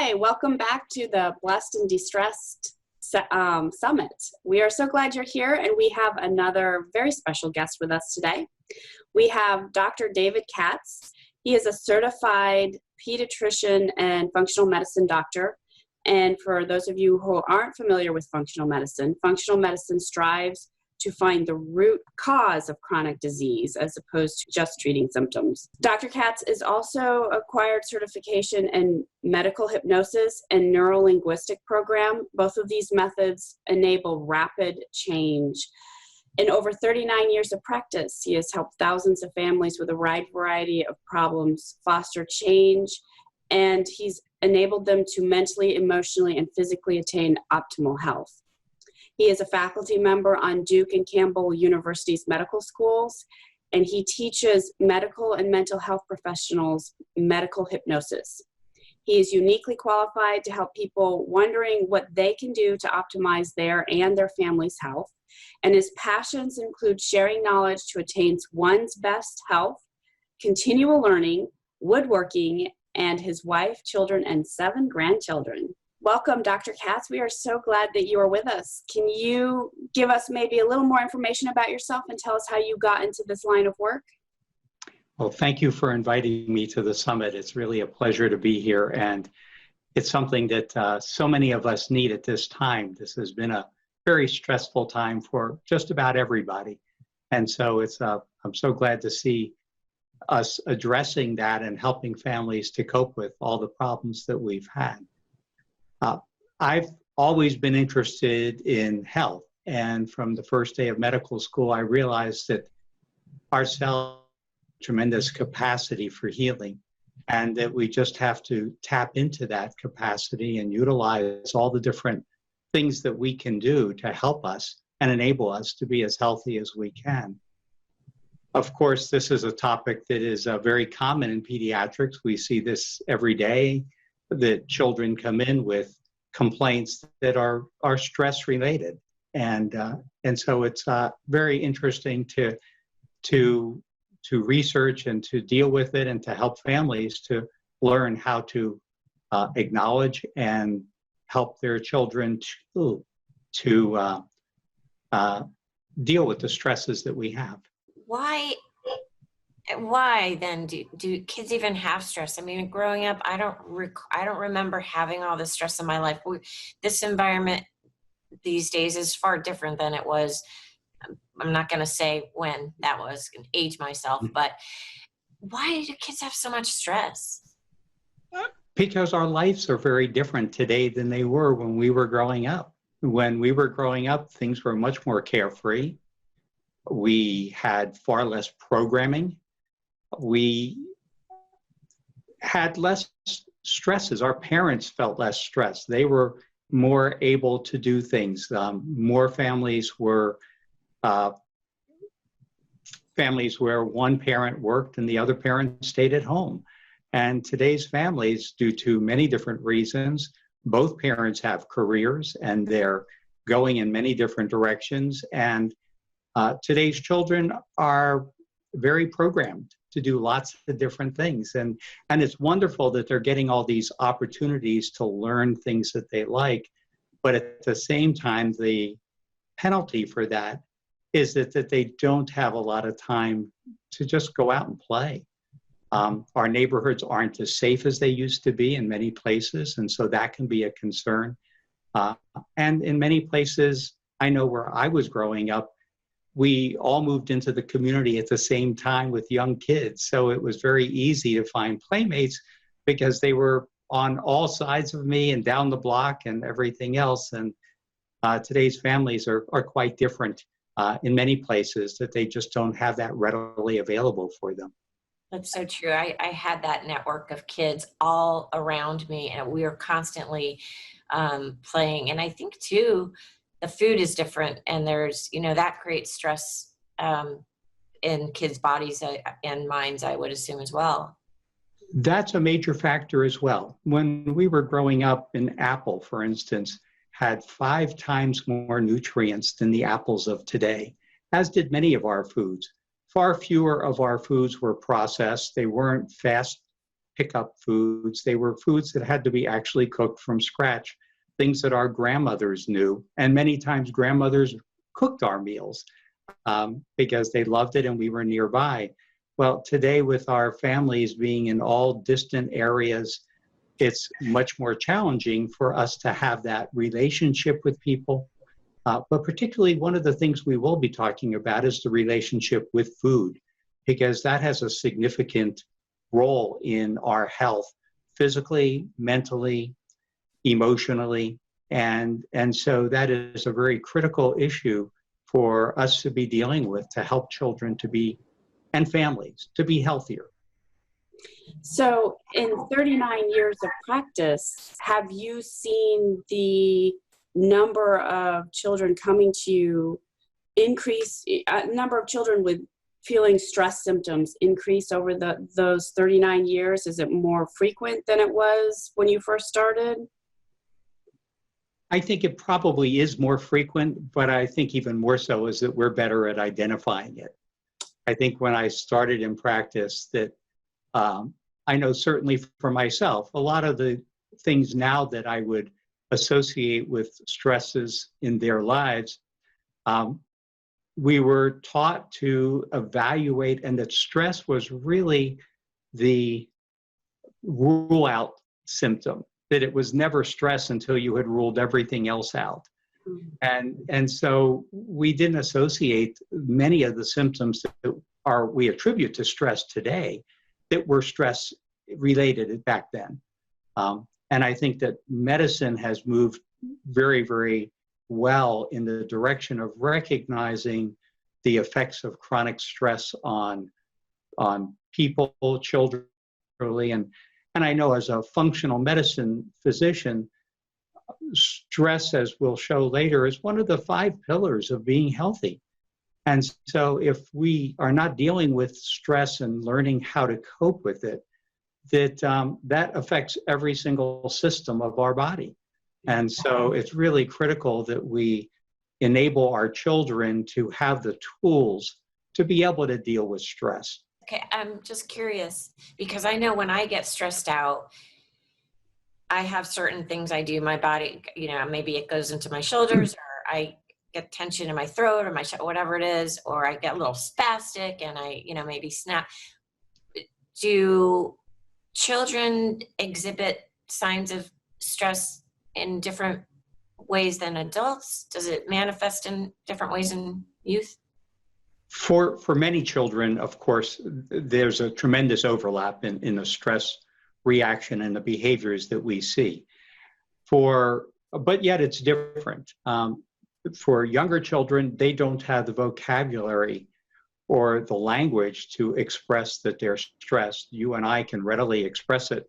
Hi, welcome back to the Blessed and Distressed Summit. We are so glad you're here, and we have another very special guest with us today. We have Dr. David Katz. He is a certified pediatrician and functional medicine doctor. And for those of you who aren't familiar with functional medicine strives to find the root cause of chronic disease as opposed to just treating symptoms. Dr. Katz is also acquired certification in medical hypnosis and NeuroLinguistic program. Both of these methods enable rapid change. In over 39 years of practice, he has helped thousands of families with a wide variety of problems foster change, and he's enabled them to mentally, emotionally, and physically attain optimal health. He is a faculty member on Duke and Campbell University's medical schools, and he teaches medical and mental health professionals medical hypnosis. He is uniquely qualified to help people wondering what they can do to optimize their and their family's health, and his passions include sharing knowledge to attain one's best health, continual learning, woodworking, and his wife, children, and 7 grandchildren. Welcome, Dr. Katz. We are so glad that you are with us. Can you give us maybe a little more information about yourself and tell us how you got into this line of work? Well, thank you for inviting me to the summit. It's really a pleasure to be here, and it's something that so many of us need at this time. This has been a very stressful time for just about everybody, and so I'm so glad to see us addressing that and helping families to cope with all the problems that we've had. I've always been interested in health, and from the first day of medical school, I realized that our cells have tremendous capacity for healing, and that we just have to tap into that capacity and utilize all the different things that we can do to help us and enable us to be as healthy as we can. Of course, this is a topic that is very common in pediatrics. We see this every day, that children come in with complaints that are stress related, and so it's very interesting to research and to deal with it, and to help families to learn how to acknowledge and help their children to deal with the stresses that we have. Why then do kids even have stress? I mean, growing up, I don't remember having all this stress in my life. This environment these days is far different than it was. I'm not going to say when that was, going to age myself, but why do kids have so much stress? Because our lives are very different today than they were when we were growing up. When we were growing up, things were much more carefree. We had far less programming. We had less stresses. Our parents felt less stressed. They were more able to do things. More families were families where one parent worked and the other parent stayed at home. And today's families, due to many different reasons, both parents have careers and they're going in many different directions. And today's children are very programmed to do lots of different things. And it's wonderful that they're getting all these opportunities to learn things that they like. But at the same time, the penalty for that is that they don't have a lot of time to just go out and play. Our neighborhoods aren't as safe as they used to be in many places, and so that can be a concern. And in many places, I know where I was growing up, we all moved into the community at the same time with young kids. So it was very easy to find playmates because they were on all sides of me and down the block and everything else. And today's families are quite different in many places, that they just don't have that readily available for them. That's so true. I had that network of kids all around me, and we were constantly playing. And I think too, the food is different, and there's, that creates stress in kids' bodies and minds, I would assume as well. That's a major factor as well. When we were growing up, an apple, for instance, had 5 times more nutrients than the apples of today, as did many of our foods. Far fewer of our foods were processed. They weren't pickup foods. They were foods that had to be actually cooked from scratch, things that our grandmothers knew. And many times grandmothers cooked our meals because they loved it and we were nearby. Well, today with our families being in all distant areas, it's much more challenging for us to have that relationship with people. But particularly one of the things we will be talking about is the relationship with food, because that has a significant role in our health, physically, mentally, emotionally. And so that is a very critical issue for us to be dealing with to help children to be, and families, to be healthier. So in 39 years of practice, have you seen the number of children coming to you increase, number of children with feeling stress symptoms increase over those 39 years? Is it more frequent than it was when you first started? I think it probably is more frequent, but I think even more so is that we're better at identifying it. I think when I started in practice that I know certainly for myself, a lot of the things now that I would associate with stresses in their lives, we were taught to evaluate, and that stress was really the rule out symptom, that it was never stress until you had ruled everything else out. And so we didn't associate many of the symptoms that we attribute to stress today that were stress related back then. And I think that medicine has moved very, very well in the direction of recognizing the effects of chronic stress on people, children, and I know as a functional medicine physician, stress, as we'll show later, is one of the 5 pillars of being healthy. And so if we are not dealing with stress and learning how to cope with it, that affects every single system of our body. And so it's really critical that we enable our children to have the tools to be able to deal with stress. Okay, I'm just curious, because I know when I get stressed out, I have certain things I do. My body, maybe it goes into my shoulders, or I get tension in my throat, or whatever it is, or I get a little spastic and I, maybe snap. Do children exhibit signs of stress in different ways than adults? Does it manifest in different ways in youth? For many children, of course, there's a tremendous overlap in the stress reaction and the behaviors that we see. But yet it's different. For younger children, they don't have the vocabulary or the language to express that they're stressed. You and I can readily express it.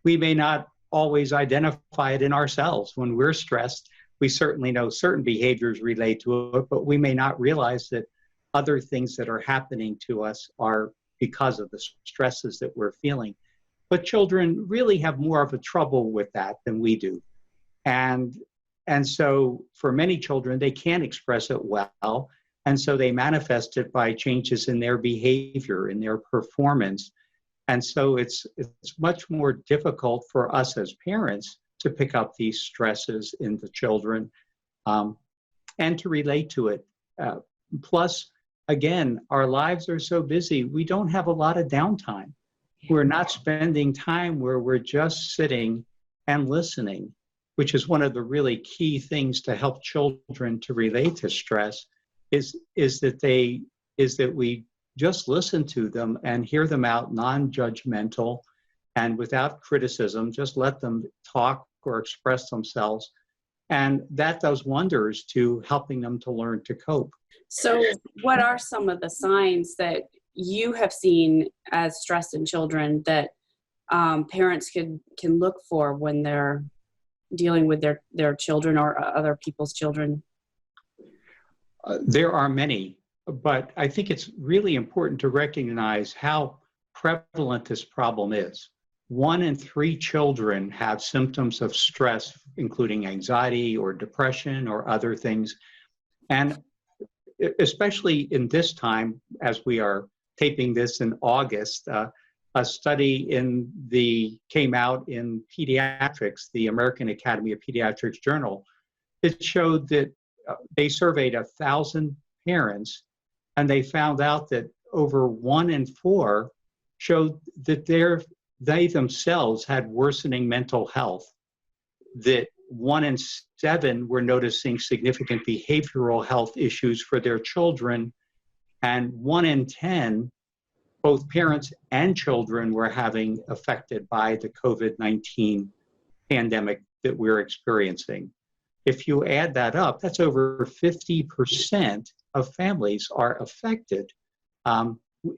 We may not always identify it in ourselves. When we're stressed, we certainly know certain behaviors relate to it, but we may not realize that other things that are happening to us are because of the stresses that we're feeling. But children really have more of a trouble with that than we do. And so for many children, they can't express it well. And so they manifest it by changes in their behavior, in their performance. And so it's much more difficult for us as parents to pick up these stresses in the children and to relate to it. Plus, again, our lives are so busy, we don't have a lot of downtime. We're not spending time where we're just sitting and listening, which is one of the really key things to help children to relate to stress, is that we just listen to them and hear them out non-judgmental and without criticism, just let them talk or express themselves. And that does wonders to helping them to learn to cope. So what are some of the signs that you have seen as stress in children that parents can look for when they're dealing with their children or other people's children? There are many, but I think it's really important to recognize how prevalent this problem is. 1 in 3 children have symptoms of stress, including anxiety or depression or other things. And especially in this time, as we are taping this in August, a study came out in Pediatrics, the American Academy of Pediatrics Journal. It showed that they surveyed 1,000 parents, and they found out that over 1 in 4 showed that they themselves had worsening mental health, that 1 in 7 were noticing significant behavioral health issues for their children, and 1 in 10, both parents and children were having affected by the COVID-19 pandemic that we're experiencing. If you add that up, that's over 50% of families are affected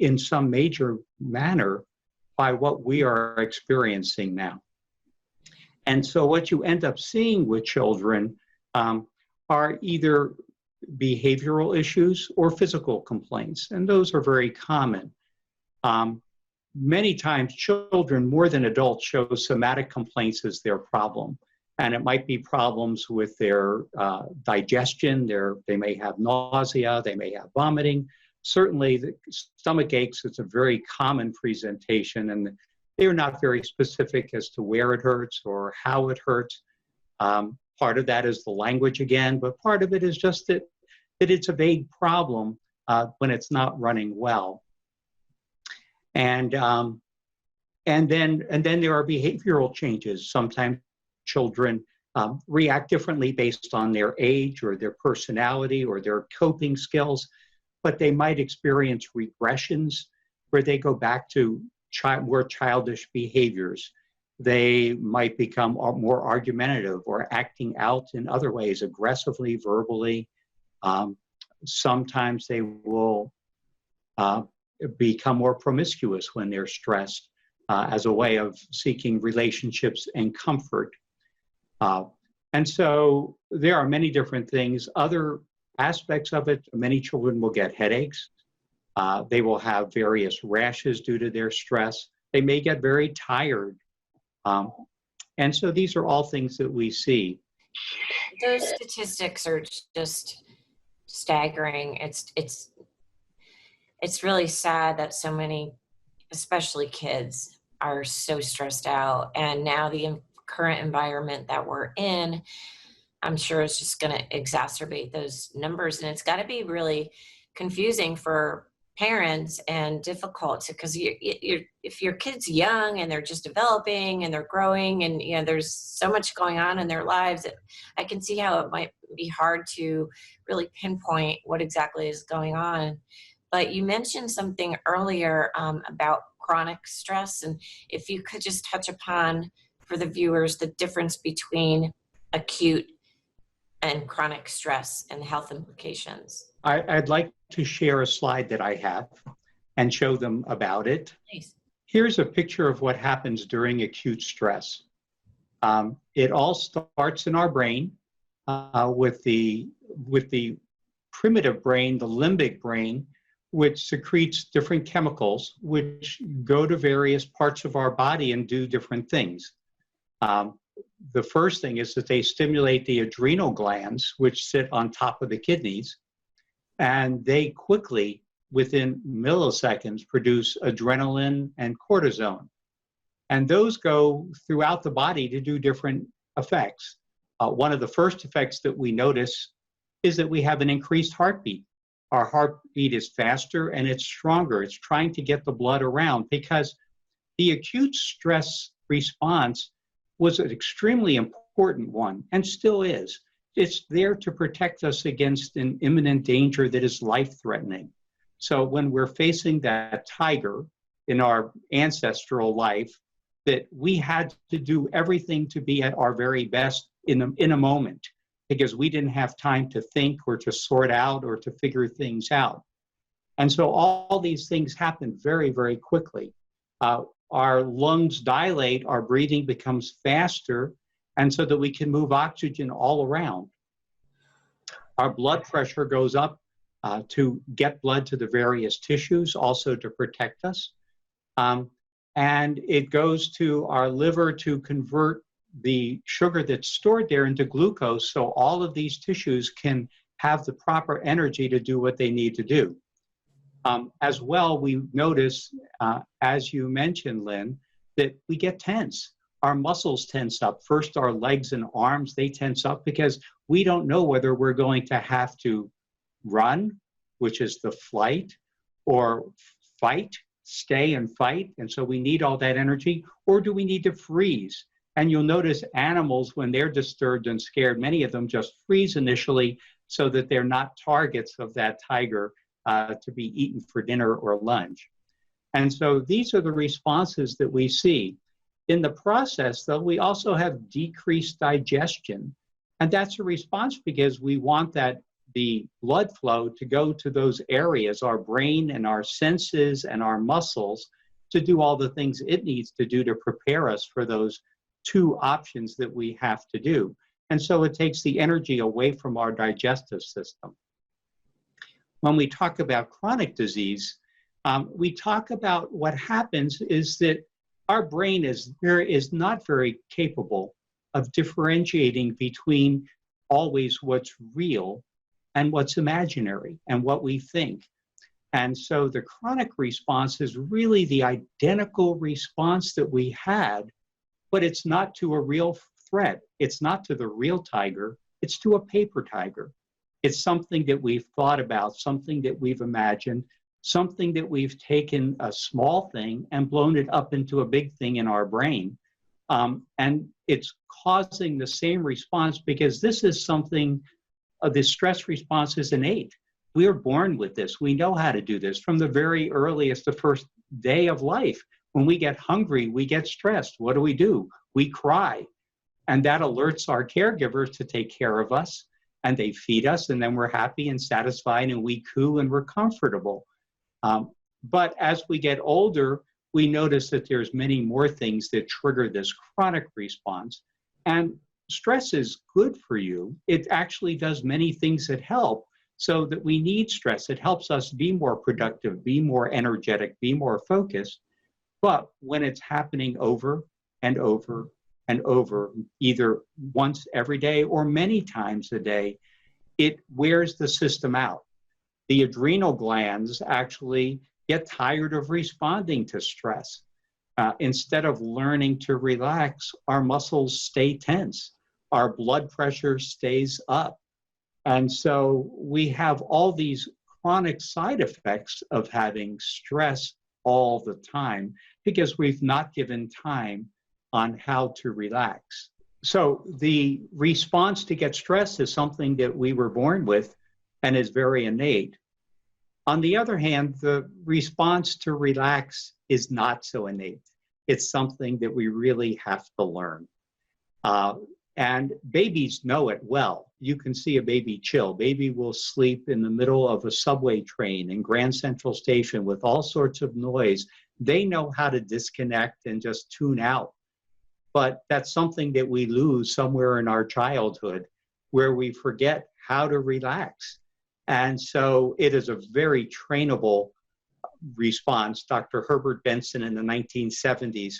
in some major manner by what we are experiencing now. And so what you end up seeing with children are either behavioral issues or physical complaints, and those are very common. Many times children, more than adults, show somatic complaints as their problem. And it might be problems with their digestion. They may have nausea, they may have vomiting. Certainly the stomach aches is a very common presentation, and they're not very specific as to where it hurts or how it hurts. Part of that is the language again, but part of it is just that it's a vague problem when it's not running well. And then there are behavioral changes. Sometimes children react differently based on their age or their personality or their coping skills, but they might experience regressions where they go back to more childish behaviors. They might become more argumentative or acting out in other ways, aggressively, verbally. Sometimes they will become more promiscuous when they're stressed as a way of seeking relationships and comfort. And so there are many different things. Other aspects of it, many children will get headaches. They will have various rashes due to their stress. They may get very tired. And so these are all things that we see. Those statistics are just staggering. It's really sad that so many, especially kids, are so stressed out. And now the current environment that we're in, I'm sure it's just going to exacerbate those numbers. And it's got to be really confusing for parents and difficult because if your kid's young and they're just developing and they're growing and there's so much going on in their lives, I can see how it might be hard to really pinpoint what exactly is going on. But you mentioned something earlier about chronic stress, and if you could just touch upon for the viewers the difference between acute and chronic stress and health implications. I'd like to share a slide that I have and show them about it. Nice. Here's a picture of what happens during acute stress. It all starts in our brain with the primitive brain, the limbic brain, which secretes different chemicals which go to various parts of our body and do different things. The first thing is that they stimulate the adrenal glands, which sit on top of the kidneys, and they quickly, within milliseconds, produce adrenaline and cortisone. And those go throughout the body to do different effects. One of the first effects that we notice is that we have an increased heartbeat. Our heartbeat is faster and it's stronger. It's trying to get the blood around because the acute stress response was an extremely important one and still is. It's there to protect us against an imminent danger that is life-threatening. So when we're facing that tiger in our ancestral life, that we had to do everything to be at our very best in a moment because we didn't have time to think or to sort out or to figure things out. And so all these things happen very, very quickly. Our lungs dilate, our breathing becomes faster, and so that we can move oxygen all around. Our blood pressure goes up to get blood to the various tissues, also to protect us. And it goes to our liver to convert the sugar that's stored there into glucose, so all of these tissues can have the proper energy to do what they need to do. As well, we notice, as you mentioned, Lynn, that we get tense. Our muscles tense up. First, our legs and arms, they tense up because we don't know whether we're going to have to run, which is the flight, or fight, stay and fight. And so we need all that energy, or do we need to freeze? And you'll notice animals, when they're disturbed and scared, many of them just freeze initially so that they're not targets of that tiger to be eaten for dinner or lunch. And so these are the responses that we see. In the process, though, we also have decreased digestion. And that's a response because we want the blood flow to go to those areas, our brain and our senses and our muscles, to do all the things it needs to do to prepare us for those two options that we have to do. And so it takes the energy away from our digestive system. When we talk about chronic disease, we talk about what happens is that our brain is not very capable of differentiating between always what's real and what's imaginary and what we think. And so the chronic response is really the identical response that we had, but it's not to a real threat. It's not to the real tiger. It's to a paper tiger. It's something that we've thought about, something that we've imagined, something that we've taken a small thing and blown it up into a big thing in our brain. And it's causing the same response because this is something, the stress response is innate. We are born with this. We know how to do this from the very earliest, the first day of life. When we get hungry, we get stressed. What do? We cry. And that alerts our caregivers to take care of us. And they feed us, and then we're happy and satisfied, and we coo, and we're comfortable. But as we get older, we notice that there's many more things that trigger this chronic response. And stress is good for you. It actually does many things that help, so that we need stress. It helps us be more productive, be more energetic, be more focused. But when it's happening over and over and over, either once every day or many times a day, it wears the system out. The adrenal glands actually get tired of responding to stress. Instead of learning to relax, our muscles stay tense. Our blood pressure stays up. And so we have all these chronic side effects of having stress all the time because we've not given time on how to relax. So the response to get stressed is something that we were born with and is very innate. On the other hand, the response to relax is not so innate. It's something that we really have to learn. And babies know it well. You can see a baby chill. Baby will sleep in the middle of a subway train in Grand Central Station with all sorts of noise. They know how to disconnect and just tune out. But that's something that we lose somewhere in our childhood where we forget how to relax. And so it is a very trainable response. Dr. Herbert Benson in the 1970s,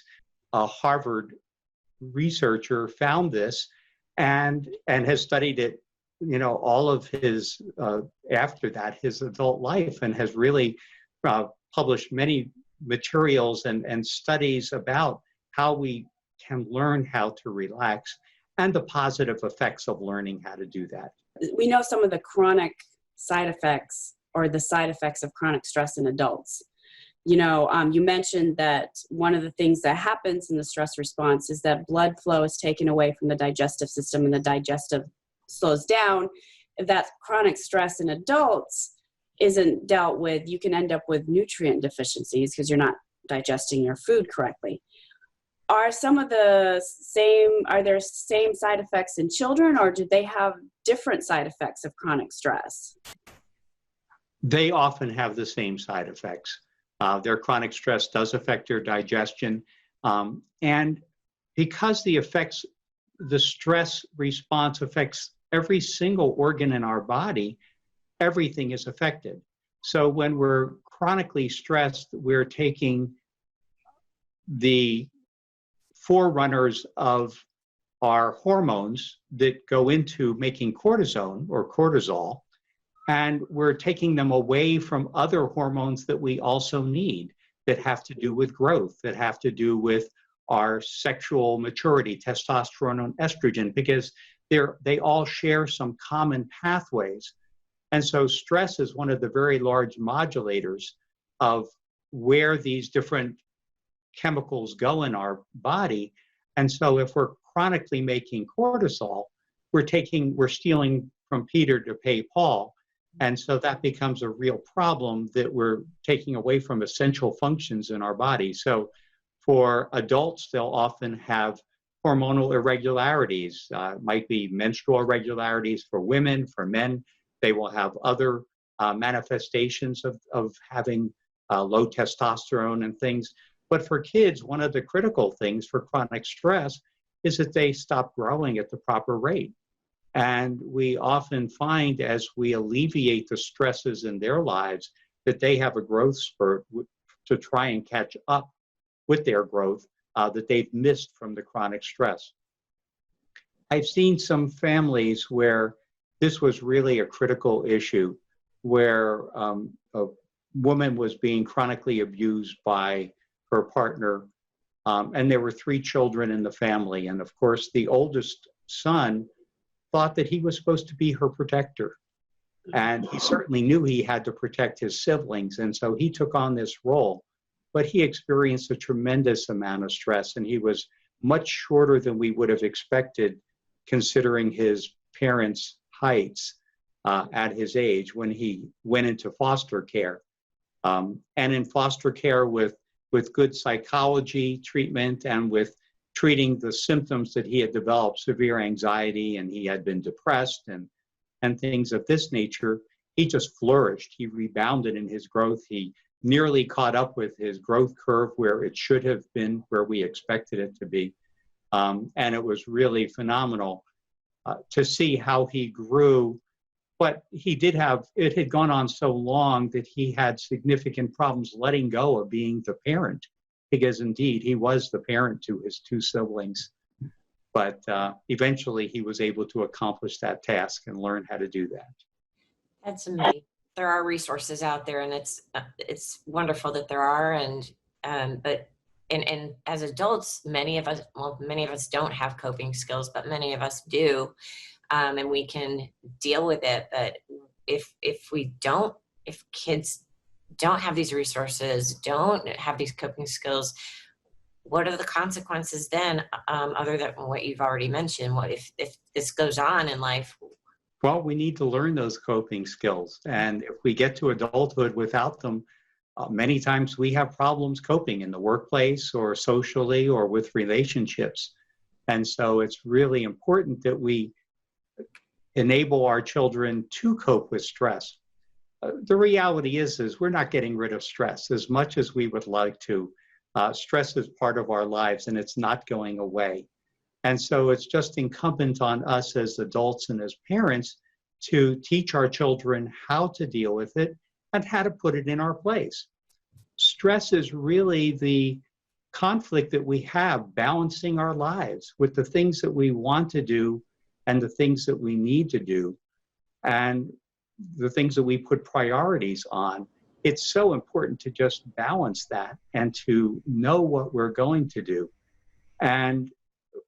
a Harvard researcher, found this and has studied it, all of his, after that, his adult life, and has really published many materials and studies about how we can learn how to relax and the positive effects of learning how to do that. We know some of the chronic side effects or the side effects of chronic stress in adults. You mentioned that one of the things that happens in the stress response is that blood flow is taken away from the digestive system and the digestive slows down. If that chronic stress in adults isn't dealt with, you can end up with nutrient deficiencies because you're not digesting your food correctly. Are there same side effects in children, or do they have different side effects of chronic stress? They often have the same side effects. Their chronic stress does affect their digestion. And because the stress response affects every single organ in our body, everything is affected. So when we're chronically stressed, we're taking the forerunners of our hormones that go into making cortisone or cortisol, And we're taking them away from other hormones that we also need that have to do with growth, that have to do with our sexual maturity, testosterone and estrogen, because they all share some common pathways. And so stress is one of the very large modulators of where these different chemicals go in our body. And so if we're chronically making cortisol, we're stealing from Peter to pay Paul. And so that becomes a real problem that we're taking away from essential functions in our body. So for adults, they'll often have hormonal irregularities. Might be menstrual irregularities for women. For men, they will have other manifestations of having low testosterone and things. But for kids, one of the critical things for chronic stress is that they stop growing at the proper rate. And we often find as we alleviate the stresses in their lives that they have a growth spurt to try and catch up with their growth that they've missed from the chronic stress. I've seen some families where this was really a critical issue, where a woman was being chronically abused by her partner, and there were 3 children in the family. And of course, the oldest son thought that he was supposed to be her protector. And he certainly knew he had to protect his siblings. And so he took on this role. But he experienced a tremendous amount of stress, and he was much shorter than we would have expected, considering his parents' heights at his age when he went into foster care. And in foster care with good psychology treatment and with treating the symptoms that he had developed, severe anxiety, and he had been depressed and things of this nature, he just flourished. He rebounded in his growth. He nearly caught up with his growth curve where it should have been, where we expected it to be. And it was really phenomenal to see how he grew. But he did have, it had gone on so long that he had significant problems letting go of being the parent, because indeed he was the parent to his 2 siblings. But eventually he was able to accomplish that task and learn how to do that. That's amazing. There are resources out there, and it's wonderful that there are. But as adults, many of us don't have coping skills, but many of us do, and we can deal with it. But if kids don't have these resources, don't have these coping skills, what are the consequences then, other than what you've already mentioned? What if this goes on in life? Well, we need to learn those coping skills. And if we get to adulthood without them, many times we have problems coping in the workplace or socially or with relationships. And so it's really important that we enable our children to cope with stress. The reality is we're not getting rid of stress as much as we would like to. Stress is part of our lives, and it's not going away. And so it's just incumbent on us as adults and as parents to teach our children how to deal with it and how to put it in our place. Stress is really the conflict that we have balancing our lives with the things that we want to do and the things that we need to do and the things that we put priorities on. It's so important to just balance that and to know what we're going to do. And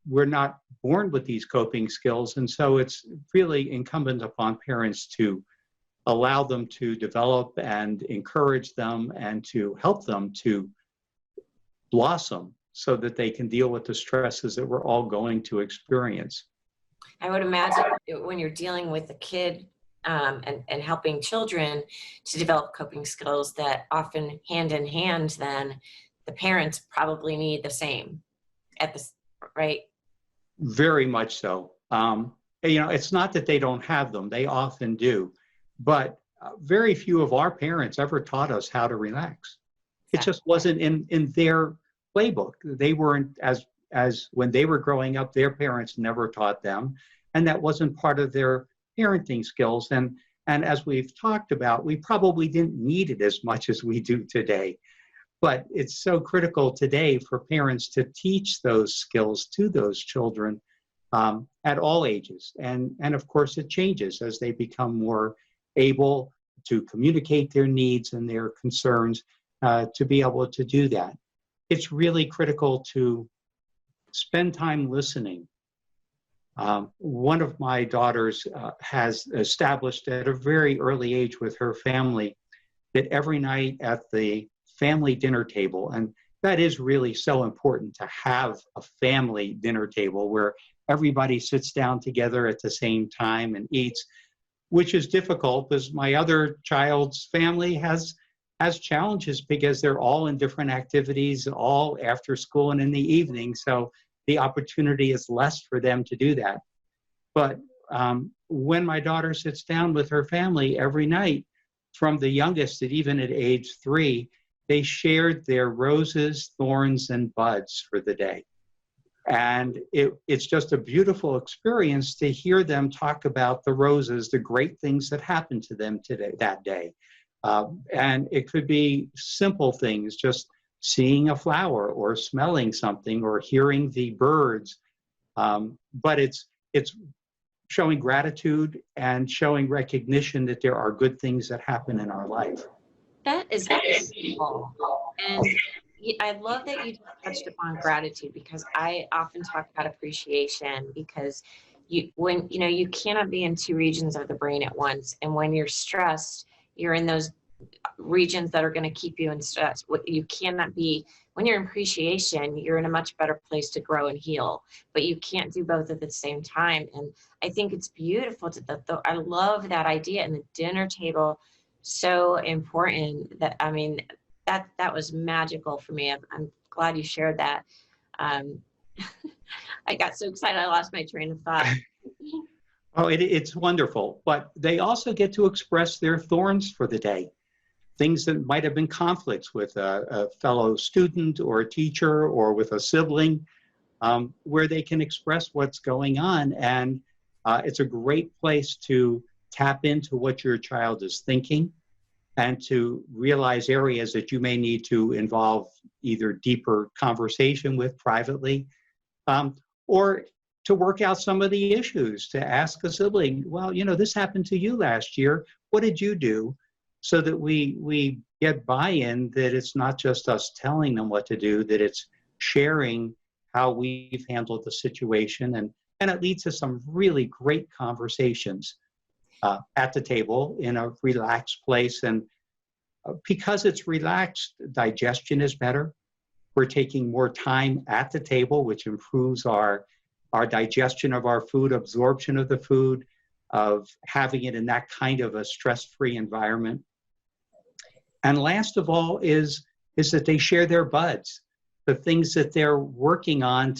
we're not born with these coping skills, and so it's really incumbent upon parents to allow them to develop and encourage them and to help them to blossom so that they can deal with the stresses that we're all going to experience. I would imagine when you're dealing with a kid and helping children to develop coping skills, that often hand in hand, then the parents probably need the same right? Very much so. It's not that they don't have them, they often do, but very few of our parents ever taught us how to relax. It just wasn't in their playbook. They weren't, as when they were growing up, their parents never taught them, and that wasn't part of their parenting skills. And as we've talked about, we probably didn't need it as much as we do today. But it's so critical today for parents to teach those skills to those children at all ages. And of course, it changes as they become more able to communicate their needs and their concerns, to be able to do that. It's really critical to spend time listening. One of my daughters has established at a very early age with her family that every night at the family dinner table, and that is really so important to have a family dinner table where everybody sits down together at the same time and eats, which is difficult because my other child's family has challenges because they're all in different activities, all after school and in the evening. So the opportunity is less for them to do that. But when my daughter sits down with her family every night, from the youngest, that even at age 3, they shared their roses, thorns, and buds for the day. And it's just a beautiful experience to hear them talk about the roses, the great things that happened to them that day. And it could be simple things, just seeing a flower or smelling something or hearing the birds. But it's showing gratitude and showing recognition that there are good things that happen in our life. That is beautiful. And I love that you touched upon gratitude, because I often talk about appreciation, because you cannot be in 2 regions of the brain at once. And when you're stressed, you're in those regions that are going to keep you in stress. What you cannot be, when you're in appreciation, you're in a much better place to grow and heal, but you can't do both at the same time. And I think it's beautiful I love that idea. And the dinner table, so important. That, I mean, that was magical for me. I'm glad you shared that. I got so excited I lost my train of thought. Oh, it's wonderful. But they also get to express their thorns for the day. Things that might have been conflicts with a fellow student or a teacher or with a sibling, where they can express what's going on. And it's a great place to tap into what your child is thinking and to realize areas that you may need to involve either deeper conversation with privately, or to work out some of the issues, to ask a sibling, well, this happened to you last year. What did you do? So that we get buy-in, that it's not just us telling them what to do, that it's sharing how we've handled the situation. And it leads to some really great conversations at the table in a relaxed place. And because it's relaxed, digestion is better. We're taking more time at the table, which improves our digestion of our food, absorption of the food, of having it in that kind of a stress-free environment. And last of all is that they share their buds, the things that they're working on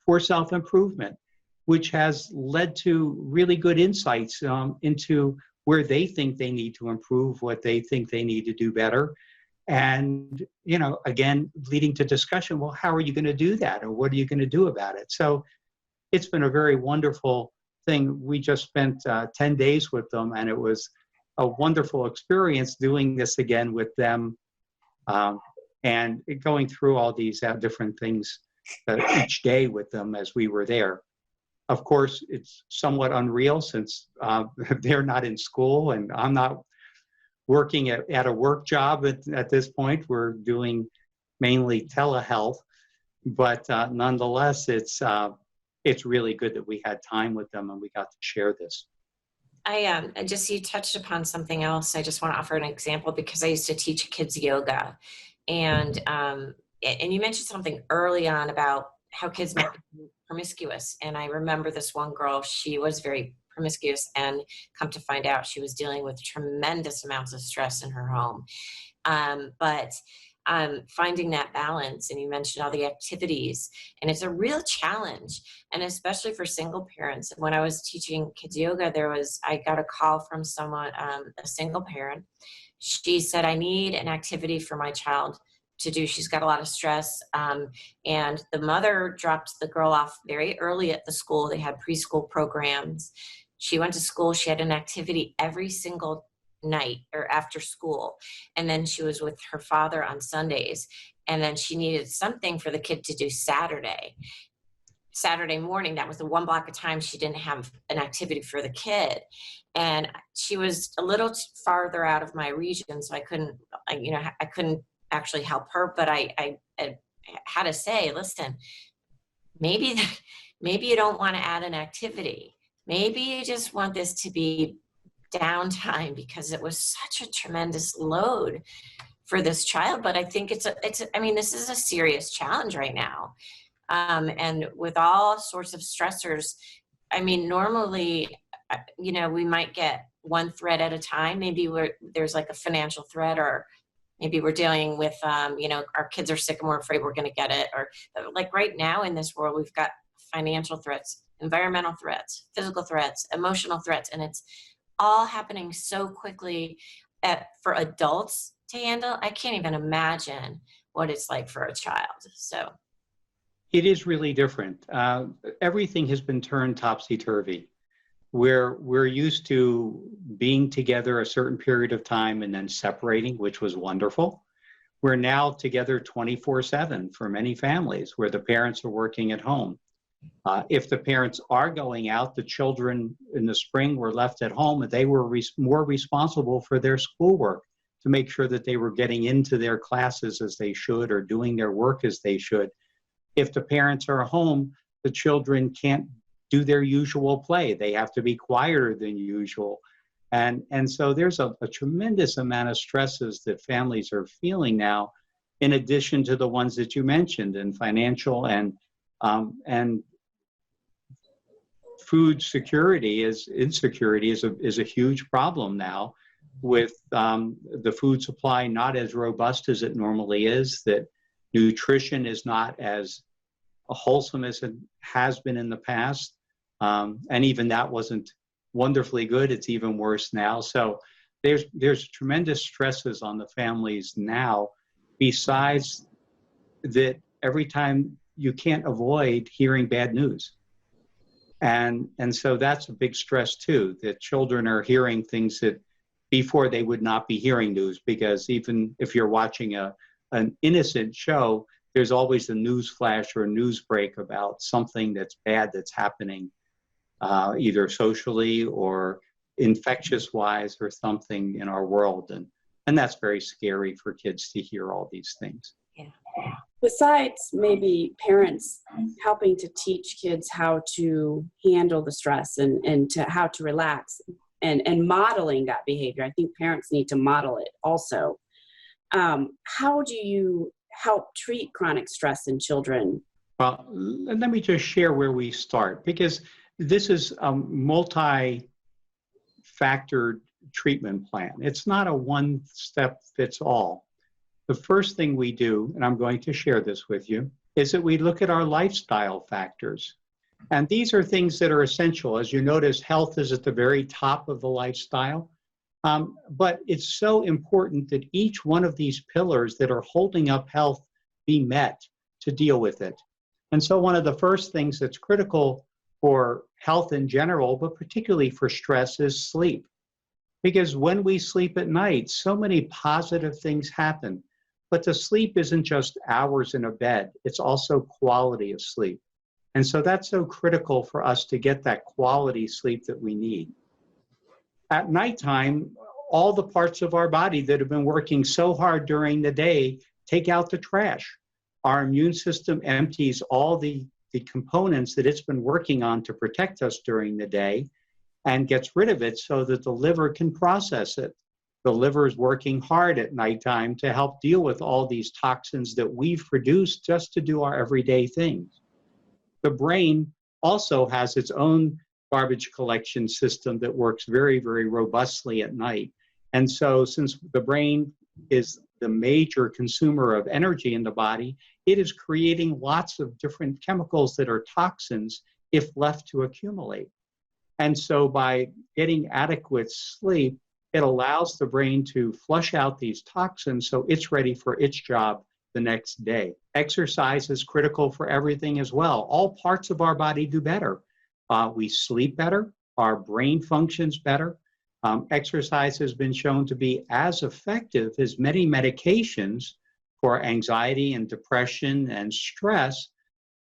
for self-improvement, which has led to really good insights into where they think they need to improve, what they think they need to do better. And, again, leading to discussion, well, how are you going to do that? Or what are you going to do about it? So it's been a very wonderful thing. We just spent 10 days with them, and it was a wonderful experience doing this again with them, and going through all these different things each day with them as we were there. Of course, it's somewhat unreal since they're not in school and I'm not working at a work job at this point. We're doing mainly telehealth, but nonetheless, it's really good that we had time with them and we got to share this. You touched upon something else. I just want to offer an example, because I used to teach kids yoga, and you mentioned something early on about how kids might be promiscuous. And I remember this one girl, she was very promiscuous, and come to find out she was dealing with tremendous amounts of stress in her home. But finding that balance, and you mentioned all the activities, and it's a real challenge, and especially for single parents. When I was teaching kids yoga, I got a call from someone, a single parent. She said, I need an activity for my child to do. She's got a lot of stress. And the mother dropped the girl off very early at the school. They had preschool programs. She went to school. She had an activity every single night or after school. And then she was with her father on Sundays. And then she needed something for the kid to do Saturday. Saturday morning, that was the one block of time she didn't have an activity for the kid. And she was a little farther out of my region, so I couldn't actually help her, but I had to say, listen, maybe you don't want to add an activity. Maybe you just want this to be downtime, because it was such a tremendous load for this child. But I think I mean, this is a serious challenge right now. And with all sorts of stressors, I mean, normally, we might get one threat at a time. Maybe there's like a financial threat, or maybe we're dealing with, our kids are sick and we're afraid we're going to get it. Or like right now in this world, we've got financial threats, environmental threats, physical threats, emotional threats, and it's all happening so quickly for adults to handle. I can't even imagine what it's like for a child. So it is really different. Everything has been turned topsy-turvy. We're used to being together a certain period of time and then separating, which was wonderful. We're now together 24/7 for many families where the parents are working at home. If the parents are going out, the children in the spring were left at home, and they were more responsible for their schoolwork to make sure that they were getting into their classes as they should, or doing their work as they should. If the parents are home, the children can't do their usual play. They have to be quieter than usual. And so there's a tremendous amount of stresses that families are feeling now, in addition to the ones that you mentioned, and financial and food insecurity is a huge problem now, with the food supply not as robust as it normally is, that nutrition is not as wholesome as it has been in the past. And even that wasn't wonderfully good. It's even worse now. So there's tremendous stresses on the families now, besides that every time you can't avoid hearing bad news. And so that's a big stress too, that children are hearing things that before they would not be hearing news, because even if you're watching an innocent show, there's always a news flash or a news break about something that's bad that's happening, either socially or infectious-wise or something in our world. And that's very scary for kids to hear all these things. Yeah. Besides maybe parents helping to teach kids how to handle the stress and to how to relax and modeling that behavior, I think parents need to model it also. How do you help treat chronic stress in children? Well, let me just share where we start, because this is a multi-factored treatment plan. It's not a one-step-fits-all. The first thing we do, and I'm going to share this with you, is that we look at our lifestyle factors. And these are things that are essential. As you notice, health is at the very top of the lifestyle. But it's so important that each one of these pillars that are holding up health be met to deal with it. And so one of the first things that's critical for health in general, but particularly for stress, is sleep. Because when we sleep at night, so many positive things happen. But the sleep isn't just hours in a bed, it's also quality of sleep. And so that's so critical for us to get that quality sleep that we need. At nighttime, all the parts of our body that have been working so hard during the day take out the trash. Our immune system empties all the components that it's been working on to protect us during the day and gets rid of it so that the liver can process it. The liver is working hard at nighttime to help deal with all these toxins that we've produced just to do our everyday things. The brain also has its own garbage collection system that works very, very robustly at night. And so since the brain is the major consumer of energy in the body, it is creating lots of different chemicals that are toxins if left to accumulate. And so by getting adequate sleep, it allows the brain to flush out these toxins so it's ready for its job the next day. Exercise is critical for everything as well. All parts of our body do better. We sleep better, our brain functions better. Exercise has been shown to be as effective as many medications for anxiety and depression and stress.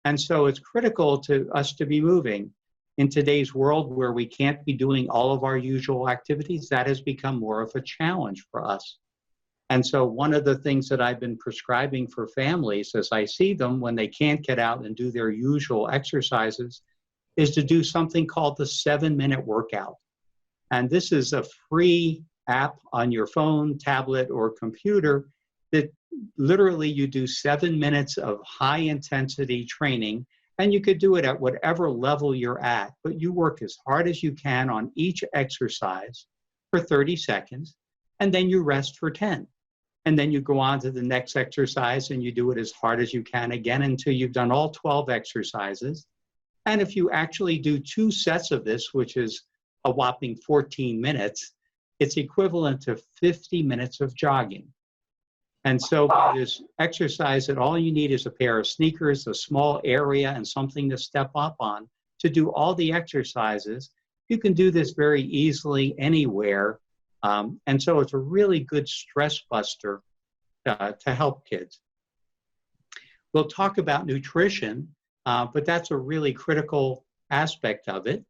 And so it's critical to us to be moving. In today's world where we can't be doing all of our usual activities, that has become more of a challenge for us. And so one of the things that I've been prescribing for families as I see them when they can't get out and do their usual exercises is to do something called the 7-minute workout. And this is a free app on your phone, tablet, or computer that literally you do 7 minutes of high intensity training, and you could do it at whatever level you're at, but you work as hard as you can on each exercise for 30 seconds, and then you rest for 10. And then you go on to the next exercise and you do it as hard as you can again until you've done all 12 exercises. And if you actually do 2 sets of this, which is a whopping 14 minutes, it's equivalent to 50 minutes of jogging. And so this exercise that all you need is a pair of sneakers, a small area, and something to step up on to do all the exercises. You can do this very easily anywhere. And so it's a really good stress buster to help kids. We'll talk about nutrition, but that's a really critical aspect of it,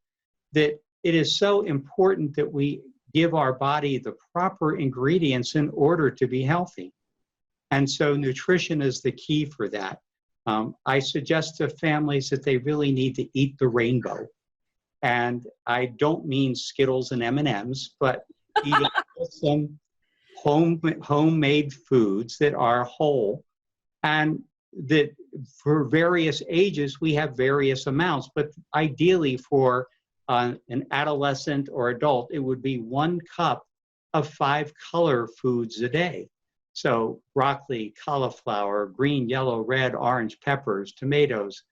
that it is so important that we give our body the proper ingredients in order to be healthy. And so nutrition is the key for that. I suggest to families that they really need to eat the rainbow. And I don't mean Skittles and M&Ms, but eating some homemade foods that are whole, and that for various ages, we have various amounts, but ideally for an adolescent or adult, it would be 1 cup of 5 color foods a day. So broccoli, cauliflower, green, yellow, red, orange, peppers, tomatoes,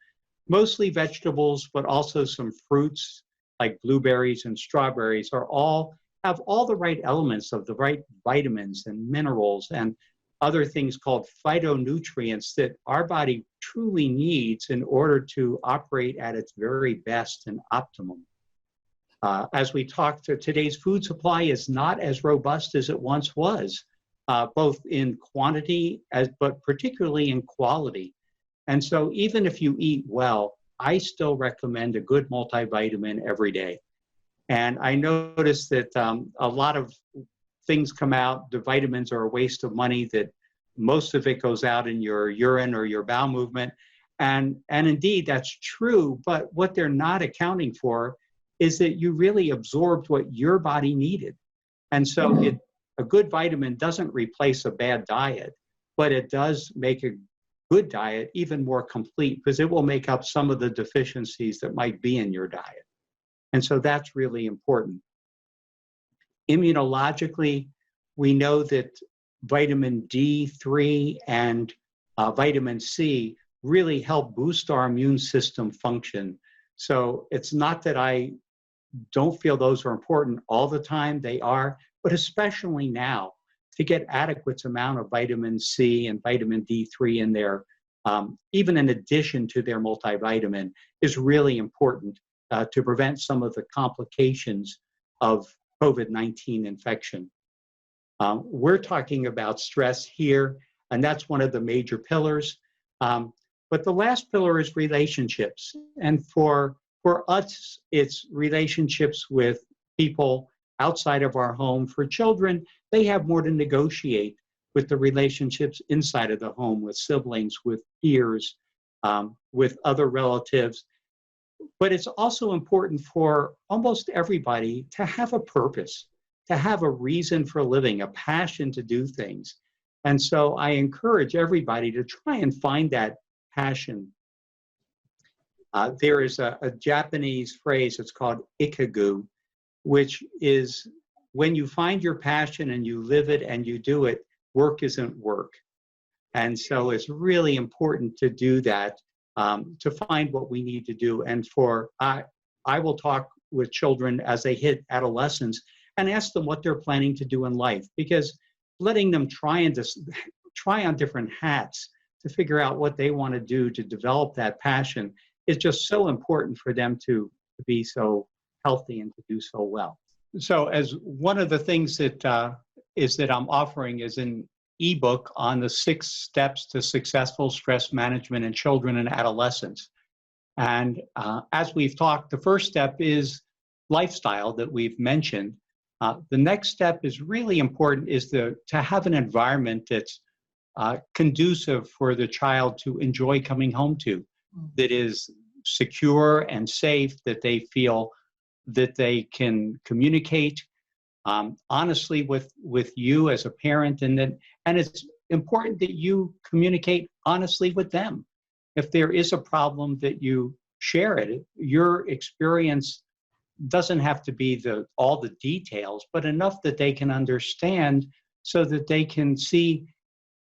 mostly vegetables, but also some fruits like blueberries and strawberries have all the right elements of the right vitamins and minerals and other things called phytonutrients that our body truly needs in order to operate at its very best and optimum. As we talked, today's food supply is not as robust as it once was, both in quantity, but particularly in quality. And so even if you eat well, I still recommend a good multivitamin every day. And I noticed that a lot of things come out, the vitamins are a waste of money, that most of it goes out in your urine or your bowel movement. And indeed, that's true, but what they're not accounting for is that you really absorbed what your body needed. And so a good vitamin doesn't replace a bad diet, but it does make a good diet even more complete because it will make up some of the deficiencies that might be in your diet. And so that's really important. Immunologically, we know that vitamin D3 and vitamin C really help boost our immune system function. So it's not that I don't feel those are important all the time, they are, but especially now, to get adequate amount of vitamin C and vitamin D3 in there, even in addition to their multivitamin, is really important to prevent some of the complications of COVID-19 infection. We're talking about stress here, and that's one of the major pillars. But the last pillar is relationships. And for us, it's relationships with people outside of our home. For children, they have more to negotiate with the relationships inside of the home, with siblings, with peers, with other relatives. But it's also important for almost everybody to have a purpose, to have a reason for living, a passion to do things. And so I encourage everybody to try and find that passion. There is a Japanese phrase, it's called ikigai, which is when you find your passion and you live it and you do it, work isn't work. And so it's really important to do that, to find what we need to do. And I will talk with children as they hit adolescence and ask them what they're planning to do in life, because letting them try on different hats to figure out what they want to do to develop that passion is just so important for them to be so healthy and to do so well. So as one of the things that I'm offering is an ebook on the 6 steps to successful stress management in children and adolescents. And as we've talked, the first step is lifestyle that we've mentioned. The next step is really important, is to have an environment that's conducive for the child to enjoy coming home to, that is secure and safe, that they feel that they can communicate honestly with you as a parent, and it's important that you communicate honestly with them. If there is a problem, that you share it. Your experience doesn't have to be all the details, but enough that they can understand, so that they can see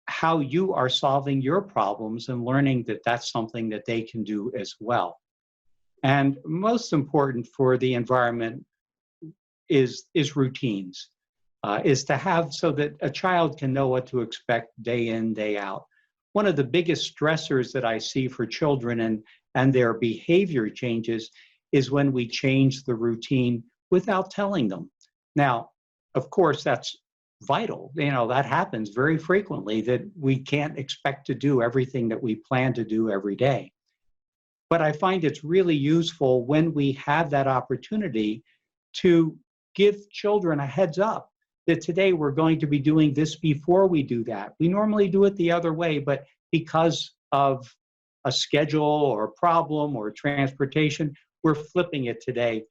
how you are solving your problems and learning that that's something that they can do as well. And most important for the environment is routines, is to have, so that a child can know what to expect day in, day out. One of the biggest stressors that I see for children and their behavior changes is when we change the routine without telling them. Now, of course, that's vital. That happens very frequently, that we can't expect to do everything that we plan to do every day. But I find it's really useful when we have that opportunity to give children a heads up that today we're going to be doing this before we do that. We normally do it the other way, but because of a schedule or a problem or transportation, we're flipping it today.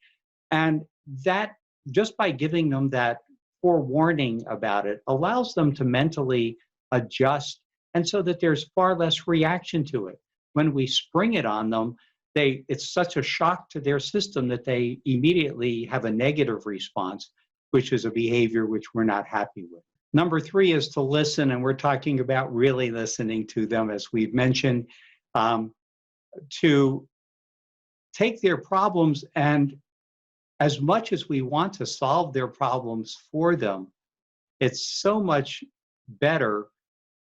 And that, just by giving them that forewarning about it, allows them to mentally adjust, and so that there's far less reaction to it. When we spring it on them, it's such a shock to their system that they immediately have a negative response, which is a behavior which we're not happy with. Number 3 is to listen, and we're talking about really listening to them, as we've mentioned, to take their problems, and as much as we want to solve their problems for them, it's so much better,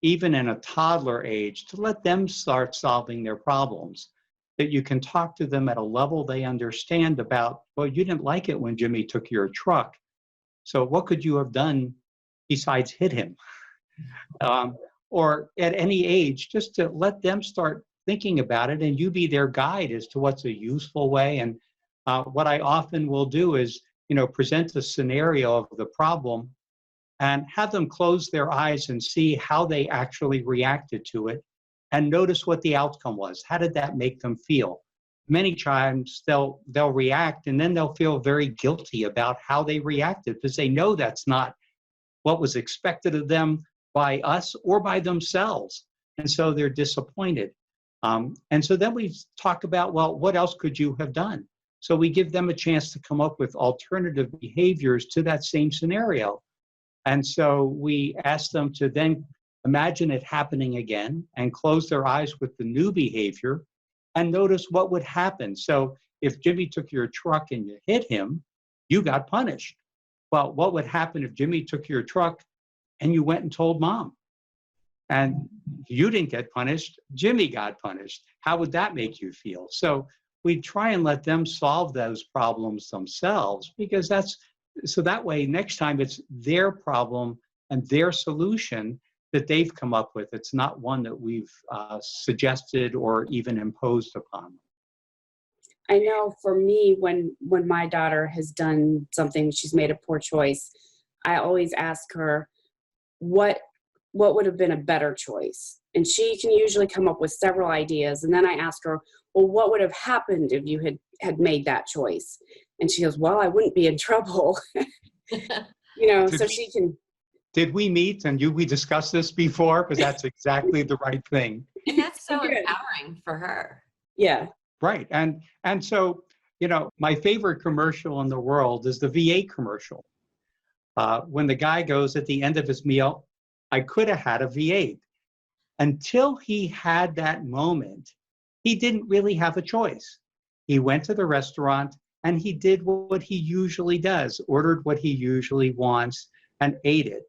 even in a toddler age, to let them start solving their problems, that you can talk to them at a level they understand about, well, you didn't like it when Jimmy took your truck, so what could you have done besides hit him? Or at any age, just to let them start thinking about it, and you be their guide as to what's a useful way. And what I often will do is, present a scenario of the problem and have them close their eyes and see how they actually reacted to it, and notice what the outcome was. How did that make them feel? Many times they'll react, and then they'll feel very guilty about how they reacted, because they know that's not what was expected of them by us or by themselves. And so they're disappointed. And so then we talk about, well, what else could you have done? So we give them a chance to come up with alternative behaviors to that same scenario. And so we ask them to then imagine it happening again and close their eyes with the new behavior and notice what would happen. So if Jimmy took your truck and you hit him, you got punished. Well, what would happen if Jimmy took your truck and you went and told mom? And you didn't get punished, Jimmy got punished. How would that make you feel? So we try and let them solve those problems themselves, because so that way next time it's their problem and their solution that they've come up with. It's not one that we've suggested or even imposed upon them. I know for me, when my daughter has done something, she's made a poor choice, I always ask her, what would have been a better choice? And she can usually come up with several ideas. And then I ask her, well, what would have happened if you had made that choice? And she goes, well, I wouldn't be in trouble. So she can. Did we meet and we discussed this before? Because that's exactly the right thing. And that's so empowering for her. Yeah. Right. And so, my favorite commercial in the world is the V8 commercial. When the guy goes at the end of his meal, I could have had a V8. Until he had that moment, he didn't really have a choice. He went to the restaurant and he did what he usually does, ordered what he usually wants and ate it.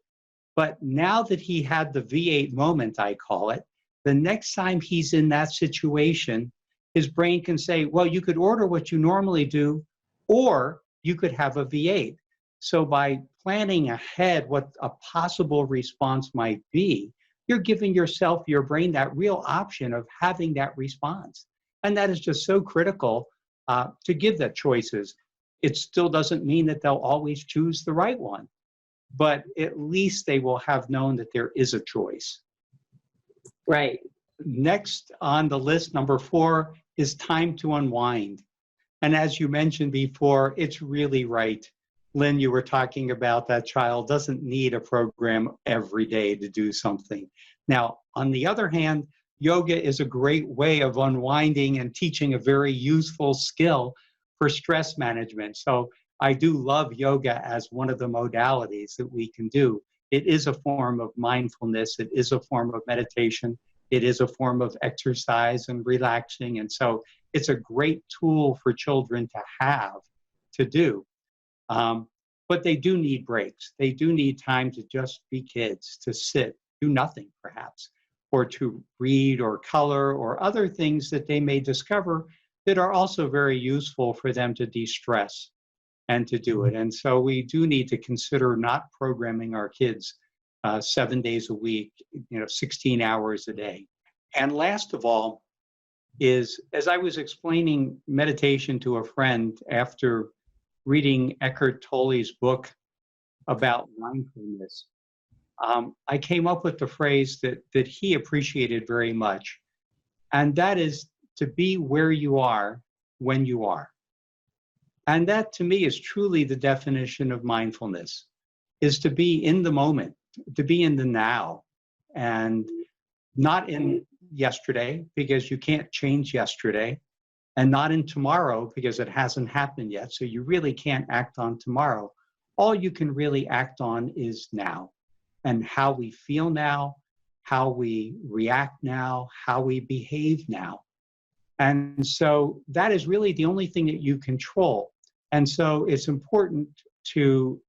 But now that he had the V8 moment, I call it, the next time he's in that situation, his brain can say, well, you could order what you normally do, or you could have a V8. So by planning ahead what a possible response might be, you're giving your brain that real option of having that response. And that is just so critical to give that choices. It still doesn't mean that they'll always choose the right one, but at least they will have known that there is a choice. Right. Next on the list, number 4, is time to unwind. And as you mentioned before, it's really right. Lynn, you were talking about that child doesn't need a program every day to do something. Now, on the other hand, yoga is a great way of unwinding and teaching a very useful skill for stress management. So I do love yoga as one of the modalities that we can do. It is a form of mindfulness. It is a form of meditation. It is a form of exercise and relaxing. And so it's a great tool for children to have to do. But they do need breaks. They do need time to just be kids, to sit, do nothing perhaps, or to read or color or other things that they may discover that are also very useful for them to de-stress and to do it. And so we do need to consider not programming our kids 7 days a week, 16 hours a day. And last of all is, as I was explaining meditation to a friend after reading Eckhart Tolle's book about mindfulness, I came up with the phrase that he appreciated very much, and that is to be where you are when you are. And that to me is truly the definition of mindfulness, is to be in the moment, to be in the now, and not in yesterday because you can't change yesterday, and not in tomorrow because it hasn't happened yet. So you really can't act on tomorrow. All you can really act on is now, and how we feel now, how we react now, how we behave now. And so that is really the only thing that you control. And so it's important to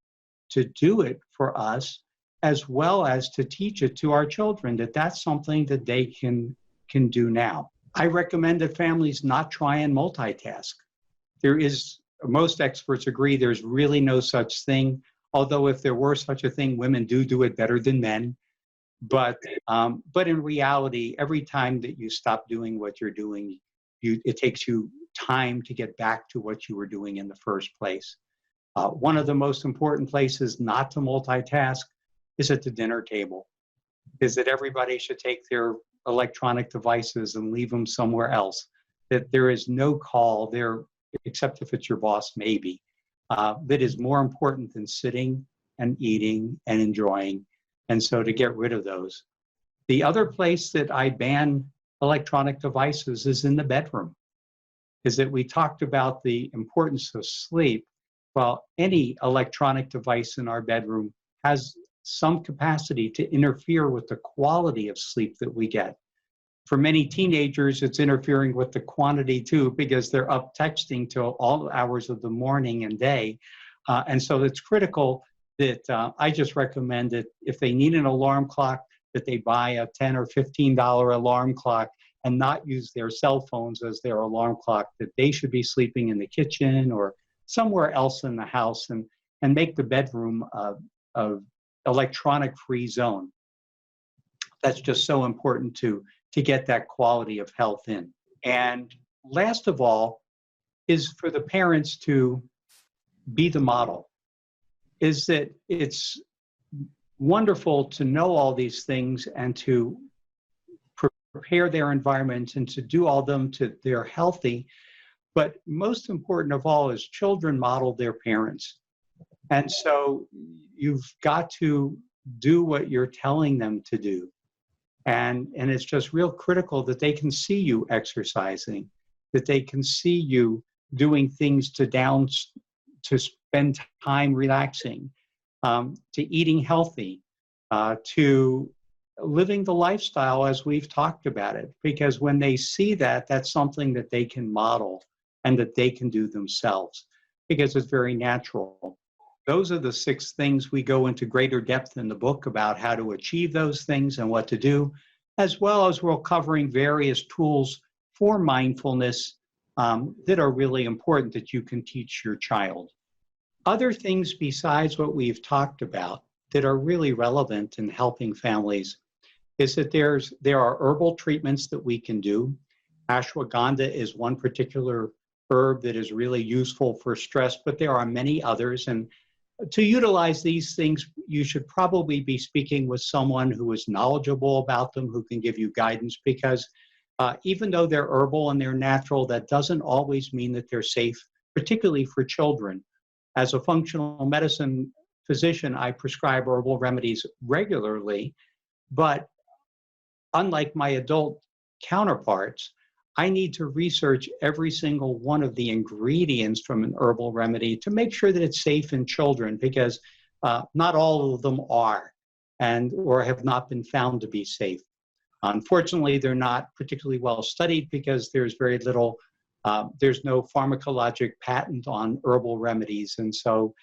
do it for us, as well as to teach it to our children, that that's something that they can do now. I recommend that families not try and multitask. Most experts agree there's really no such thing, although if there were such a thing, women do it better than men. But in reality, every time that you stop doing what you're doing, it takes you time to get back to what you were doing in the first place. One of the most important places not to multitask is at the dinner table, is that everybody should take their electronic devices and leave them somewhere else, that there is no call there, except if it's your boss, maybe, that is more important than sitting and eating and enjoying. And so to get rid of those. The other place that I ban electronic devices is in the bedroom, is that we talked about the importance of sleep. Well, any electronic device in our bedroom has some capacity to interfere with the quality of sleep that we get. For many teenagers, it's interfering with the quantity too, because they're up texting till all hours of the morning and day. And so it's critical that I just recommend that if they need an alarm clock, that they buy a $10 or $15 alarm clock and not use their cell phones as their alarm clock, that they should be sleeping in the kitchen or somewhere else in the house, and make the bedroom a electronic-free zone. That's just so important to get that quality of health in. And last of all is for the parents to be the model, is that it's wonderful to know all these things and to prepare their environment and to do all them to they're healthy. But most important of all is children model their parents. And so you've got to do what you're telling them to do. And it's just real critical that they can see you exercising, that they can see you doing things to spend time relaxing, to eating healthy, to living the lifestyle as we've talked about it. Because when they see that, that's something that they can model and that they can do themselves, because it's very natural. Those are the 6 things we go into greater depth in the book about how to achieve those things and what to do, as well as we're covering various tools for mindfulness that are really important that you can teach your child. Other things besides what we've talked about that are really relevant in helping families is that there are herbal treatments that we can do. Ashwagandha is one particular herb that is really useful for stress, but there are many others. And to utilize these things, you should probably be speaking with someone who is knowledgeable about them, who can give you guidance, because even though they're herbal and they're natural, that doesn't always mean that they're safe, particularly for children. As a functional medicine physician, I prescribe herbal remedies regularly, but unlike my adult counterparts, I need to research every single one of the ingredients from an herbal remedy to make sure that it's safe in children, because not all of them are or have not been found to be safe. Unfortunately, they're not particularly well studied because there's very little, there's no pharmacologic patent on herbal remedies, and so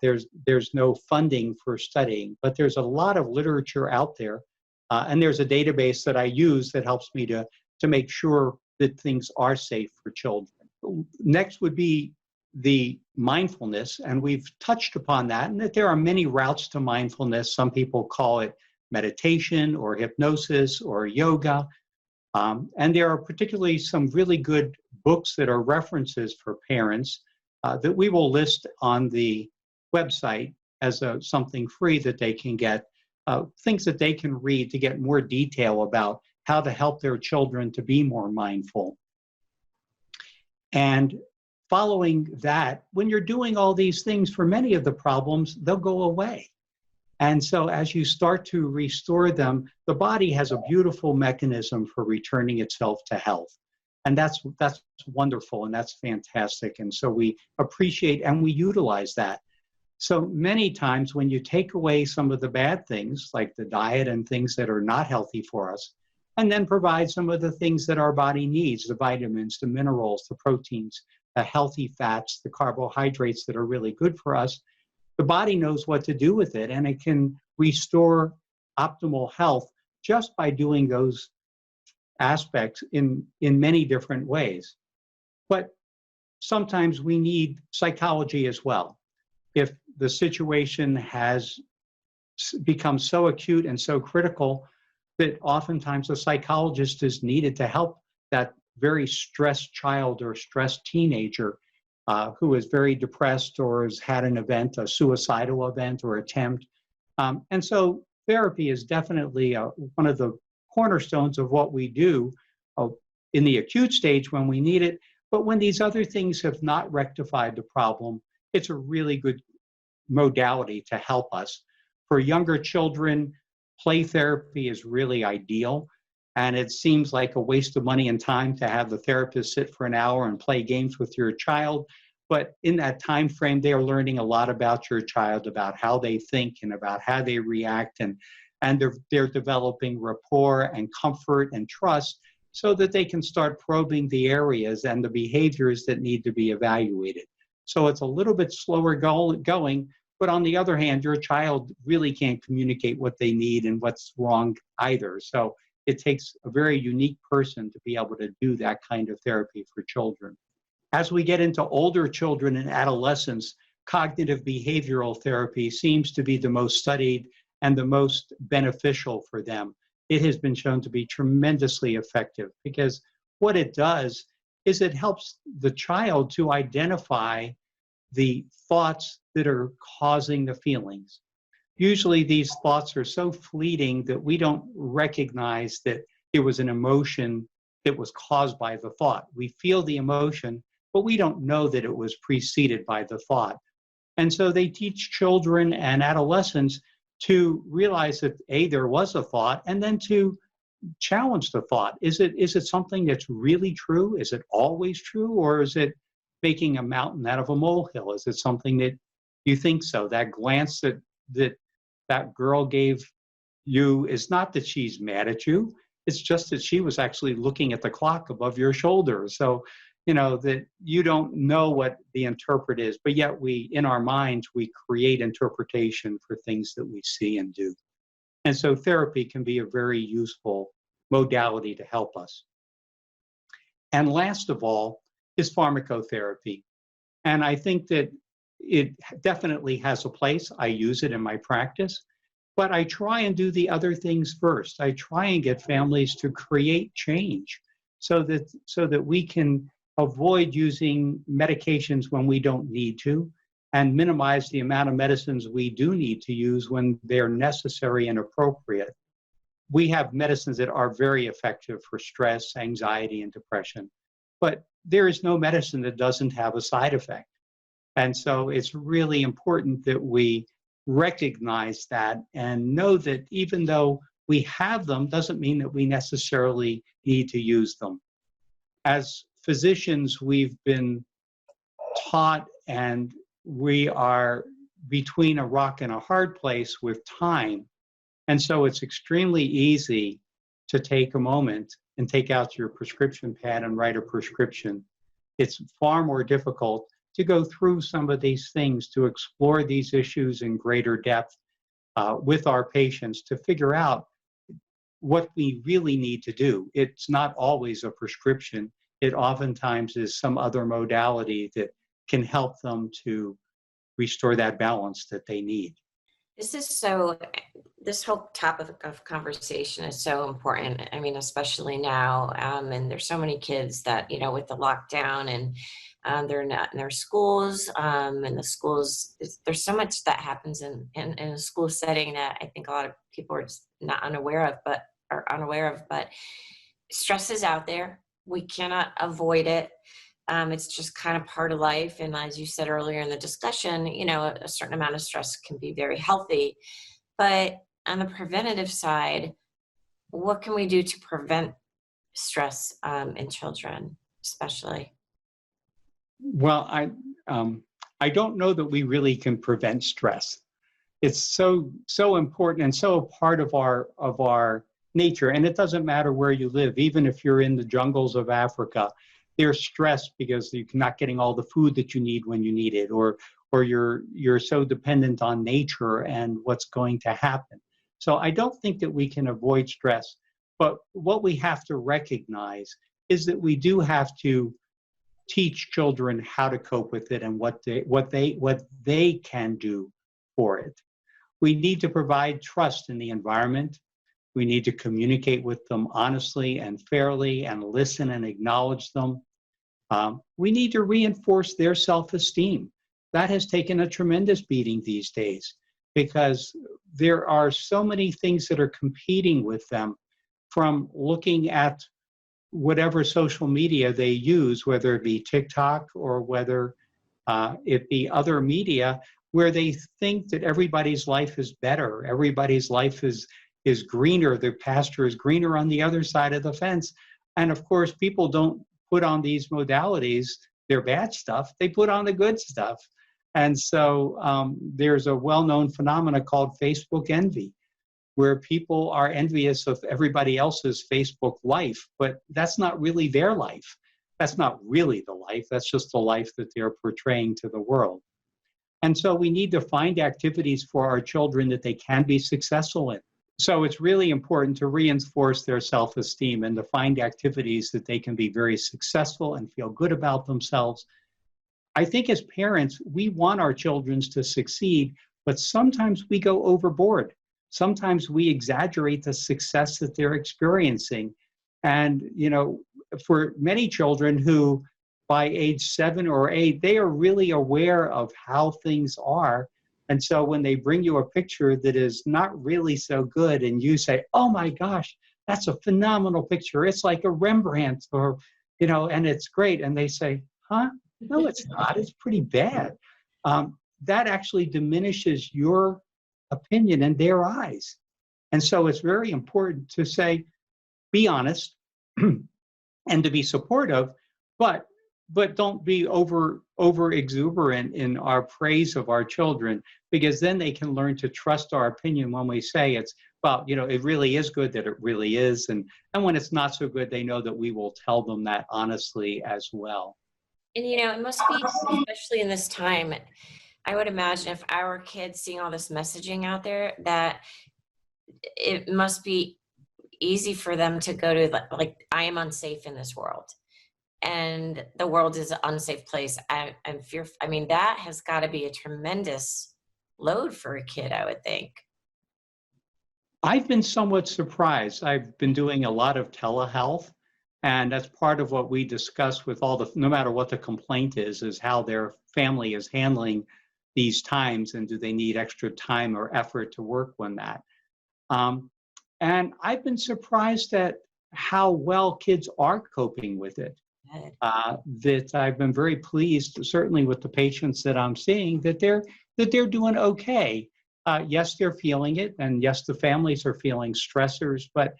there's no funding for studying. But there's a lot of literature out there, and there's a database that I use that helps me to make sure that things are safe for children. Next would be the mindfulness, and we've touched upon that, and that there are many routes to mindfulness. Some people call it meditation or hypnosis or yoga. And there are particularly some really good books that are references for parents that we will list on the website as something free that they can get, things that they can read to get more detail about how to help their children to be more mindful. And following that, when you're doing all these things, for many of the problems, they'll go away. And so as you start to restore them, the body has a beautiful mechanism for returning itself to health. And that's wonderful, and that's fantastic. And so we appreciate and we utilize that. So many times when you take away some of the bad things, like the diet and things that are not healthy for us, and then provide some of the things that our body needs, the vitamins, the minerals, the proteins, the healthy fats, the carbohydrates that are really good for us, the body knows what to do with it, and it can restore optimal health just by doing those aspects in many different ways. But sometimes we need psychology as well. If the situation has become so acute and so critical that oftentimes a psychologist is needed to help that very stressed child or stressed teenager who is very depressed or has had an event, a suicidal event or attempt. And so therapy is definitely one of the cornerstones of what we do in the acute stage when we need it. But when these other things have not rectified the problem, it's a really good modality to help us. For younger children, play therapy is really ideal. And it seems like a waste of money and time to have the therapist sit for an hour and play games with your child. But in that time frame, they are learning a lot about your child, about how they think and about how they react. And they're developing rapport and comfort and trust so that they can start probing the areas and the behaviors that need to be evaluated. So it's a little bit slower going, but on the other hand, your child really can't communicate what they need and what's wrong either. So it takes a very unique person to be able to do that kind of therapy for children. As we get into older children and adolescents, cognitive behavioral therapy seems to be the most studied and the most beneficial for them. It has been shown to be tremendously effective because what it does is it helps the child to identify the thoughts that are causing the feelings. Usually these thoughts are so fleeting that we don't recognize that it was an emotion that was caused by the thought. We feel the emotion, but we don't know that it was preceded by the thought. And so they teach children and adolescents to realize that A, there was a thought, and then to challenge the thought. Is it something that's really true? Is it always true? Or is it making a mountain out of a molehill? Is it something that you think so? That glance that girl gave you is not that she's mad at you. It's just that she was actually looking at the clock above your shoulder. So, you know, that you don't know what the interpret is, but yet in our minds, we create interpretation for things that we see and do. And so therapy can be a very useful modality to help us. And last of all is pharmacotherapy. And I think that it definitely has a place. I use it in my practice, but I try and do the other things first. I try and get families to create change, so that we can avoid using medications when we don't need to, and minimize the amount of medicines we do need to use when they're necessary and appropriate. We have medicines that are very effective for stress, anxiety, and depression, but there is no medicine that doesn't have a side effect. And so it's really important that we recognize that and know that even though we have them, doesn't mean that we necessarily need to use them. As physicians, we've been taught, and we are between a rock and a hard place with time. And so it's extremely easy to take a moment and take out your prescription pad and write a prescription. It's far more difficult to go through some of these things, to explore these issues in greater depth with our patients, to figure out what we really need to do. It's not always a prescription. It oftentimes is some other modality that can help them to restore that balance that they need. This whole topic of conversation is so important. I mean, especially now, and there's so many kids that, you know, with the lockdown, and they're not in their schools, and the schools, there's so much that happens in a school setting that I think a lot of people are just not unaware of, but stress is out there. We cannot avoid it. It's just kind of part of life. And as you said earlier in the discussion, you know, a certain amount of stress can be very healthy. But on the preventative side, what can we do to prevent stress in children, especially? Well, I don't know that we really can prevent stress. It's so important and so a part of our nature. And it doesn't matter where you live, even if you're in the jungles of Africa. They're stressed because you're not getting all the food that you need when you need it, or you're so dependent on nature and what's going to happen. So I don't think that we can avoid stress, but what we have to recognize is that we do have to teach children how to cope with it and what they can do for it. We need to provide trust in the environment. We need to communicate with them honestly and fairly and listen and acknowledge them. We need to reinforce their self-esteem. That has taken a tremendous beating these days because there are so many things that are competing with them, from looking at whatever social media they use, whether it be TikTok or whether it be other media, where they think that everybody's life is better, everybody's life is greener, their pasture is greener on the other side of the fence. And of course, people don't put on these modalities their bad stuff, they put on the good stuff. And so there's a well-known phenomena called Facebook envy, where people are envious of everybody else's Facebook life, but that's not really their life. That's not really the life, that's just the life that they're portraying to the world. And so we need to find activities for our children that they can be successful in. So it's really important to reinforce their self-esteem and to find activities that they can be very successful and feel good about themselves. I think as parents, we want our children to succeed, but sometimes we go overboard. Sometimes we exaggerate the success that they're experiencing. And, you know, for many children who by age 7 or 8, they are really aware of how things are. And so when they bring you a picture that is not really so good and you say, oh my gosh, that's a phenomenal picture. It's like a Rembrandt, or, you know, and it's great. And they say, huh? No, it's not. It's pretty bad. That actually diminishes your opinion in their eyes. And so it's very important to say, be honest and to be supportive, but don't be over exuberant in our praise of our children, because then they can learn to trust our opinion when we say it's, well, you know, it really is good that it really is. And when it's not so good, they know that we will tell them that honestly as well. And, you know, it must be, especially in this time, I would imagine if our kids seeing all this messaging out there, that it must be easy for them to go to, like, I am unsafe in this world. And the world is an unsafe place. I'm fearful. I mean, that has got to be a tremendous load for a kid, I would think. I've been somewhat surprised. I've been doing a lot of telehealth, And that's part of what we discuss with no matter what the complaint is how their family is handling these times, and do they need extra time or effort to work on that. And I've been surprised at how well kids are coping with it. That I've been very pleased, certainly with the patients that I'm seeing, that they're doing okay. Yes, they're feeling it, and yes, the families are feeling stressors, but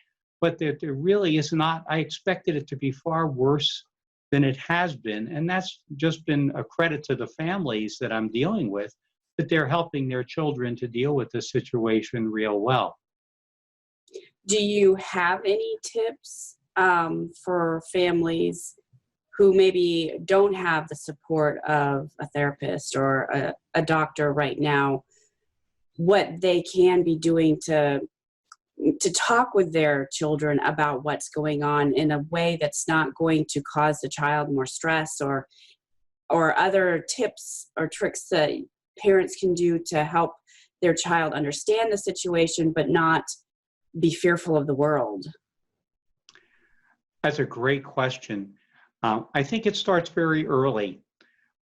there really is not. I expected it to be far worse than it has been, and that's just been a credit to the families that I'm dealing with, that they're helping their children to deal with the situation real well. Do you have any tips for families who maybe don't have the support of a therapist or a doctor right now, what they can be doing to talk with their children about what's going on in a way that's not going to cause the child more stress, or other tips or tricks that parents can do to help their child understand the situation but not be fearful of the world? That's a great question. I think it starts very early,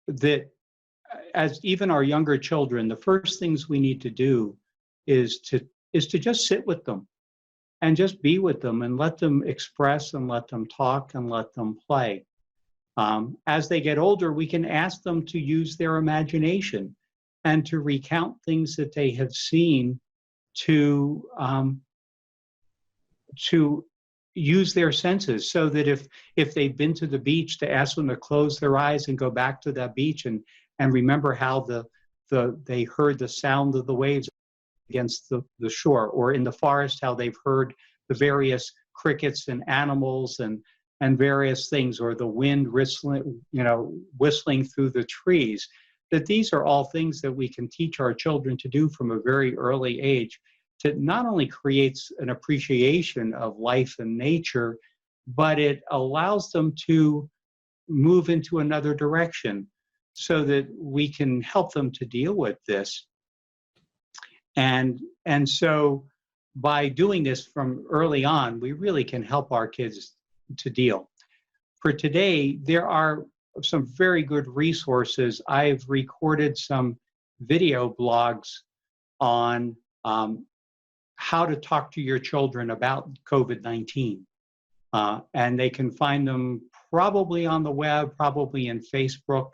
that as even our younger children, the first things we need to do is to just sit with them and just be with them and let them express and let them talk and let them play. As they get older, we can ask them to use their imagination and to recount things that they have seen, to use their senses, so that if they've been to the beach, to ask them to close their eyes and go back to that beach and remember how they heard the sound of the waves against the shore, or in the forest, how they've heard the various crickets and animals and various things, or the wind whistling through the trees. That these are all things that we can teach our children to do from a very early age, to not only creates an appreciation of life and nature, but it allows them to move into another direction so that we can help them to deal with this. And so by doing this from early on, we really can help our kids to deal. For today, there are some very good resources. I've recorded some video blogs on how to talk to your children about COVID-19. And they can find them probably on the web, probably in Facebook,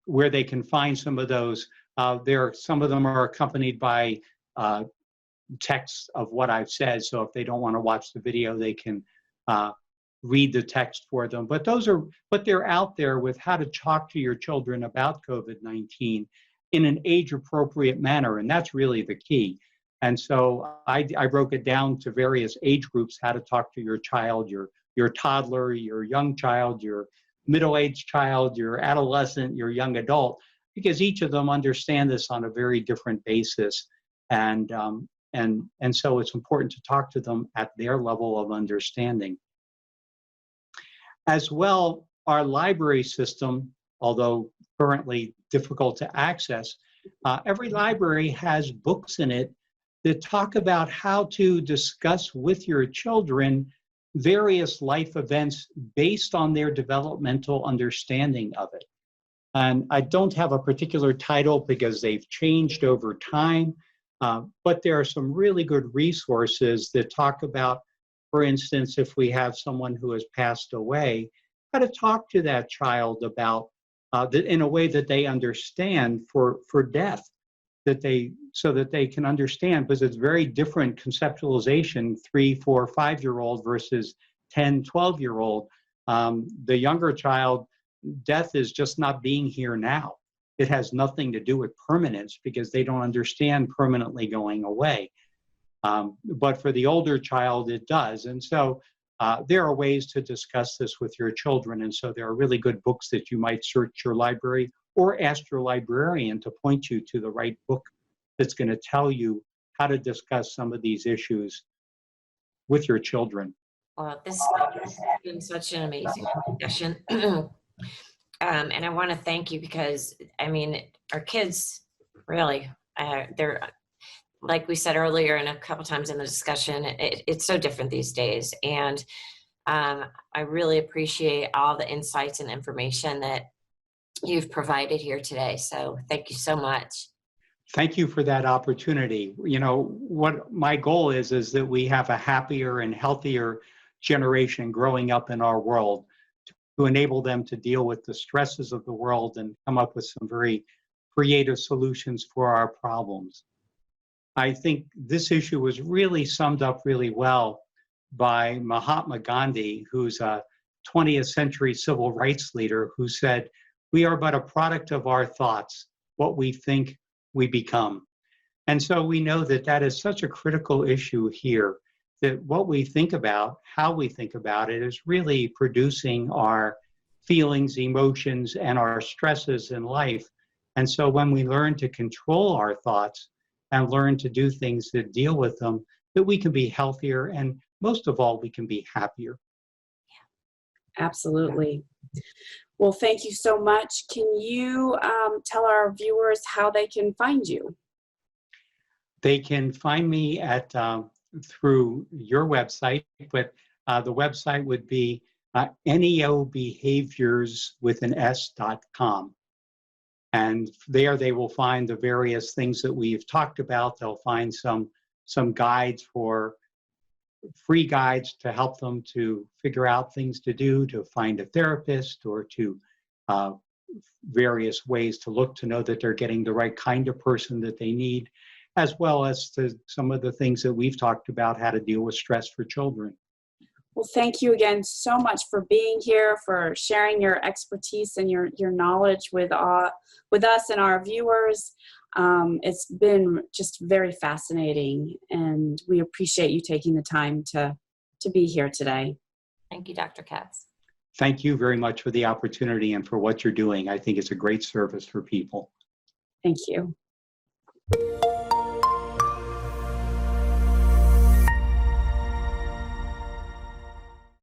where they can find some of those. Some of them are accompanied by text of what I've said. So if they don't want to watch the video, they can read the text for them. But they're out there with how to talk to your children about COVID-19 in an age-appropriate manner, and that's really the key. And so I broke it down to various age groups, how to talk to your child, your toddler, your young child, your middle-aged child, your adolescent, your young adult, because each of them understand this on a very different basis. And so it's important to talk to them at their level of understanding. As well, our library system, although currently difficult to access, every library has books in it that talk about how to discuss with your children various life events based on their developmental understanding of it. And I don't have a particular title because they've changed over time, but there are some really good resources that talk about, for instance, if we have someone who has passed away, how to talk to that child about in a way that they understand for death, so that they can understand, because it's very different conceptualization, 3, 4, 5-year-old versus 10, 12-year-old. The younger child, death is just not being here now. It has nothing to do with permanence because they don't understand permanently going away. But for the older child, it does. And so there are ways to discuss this with your children. And so there are really good books that you might search your library or ask your librarian to point you to the right book that's going to tell you how to discuss some of these issues with your children. Well, this has been such an amazing discussion. And I want to thank you because, I mean, our kids really, they're, like we said earlier and a couple times in the discussion, it's so different these days. And I really appreciate all the insights and information that you've provided here today. So thank you so much. Thank you for that opportunity. You know, what my goal is that we have a happier and healthier generation growing up in our world to enable them to deal with the stresses of the world and come up with some very creative solutions for our problems. I think this issue was really summed up really well by Mahatma Gandhi, who's a 20th century civil rights leader, who said, "We are but a product of our thoughts. What we think, we become." And so we know that that is such a critical issue here, that what we think about, how we think about it, is really producing our feelings, emotions, and our stresses in life. And so when we learn to control our thoughts and learn to do things that deal with them, that we can be healthier, and most of all, we can be happier. Absolutely. Well, thank you so much. Can you tell our viewers how they can find you? They can find me at through your website, but the website would be neobehaviors.com. And there they will find the various things that we've talked about. They'll find some guides, for free guides to help them to figure out things to do, to find a therapist, or to various ways to look to know that they're getting the right kind of person that they need, as well as to some of the things that we've talked about, how to deal with stress for children. Well, thank you again so much for being here, for sharing your expertise and your knowledge with us and our viewers. It's been just very fascinating, and we appreciate you taking the time to be here today. Thank you, Dr. Katz. Thank you very much for the opportunity and for what you're doing. I think it's a great service for people. Thank you.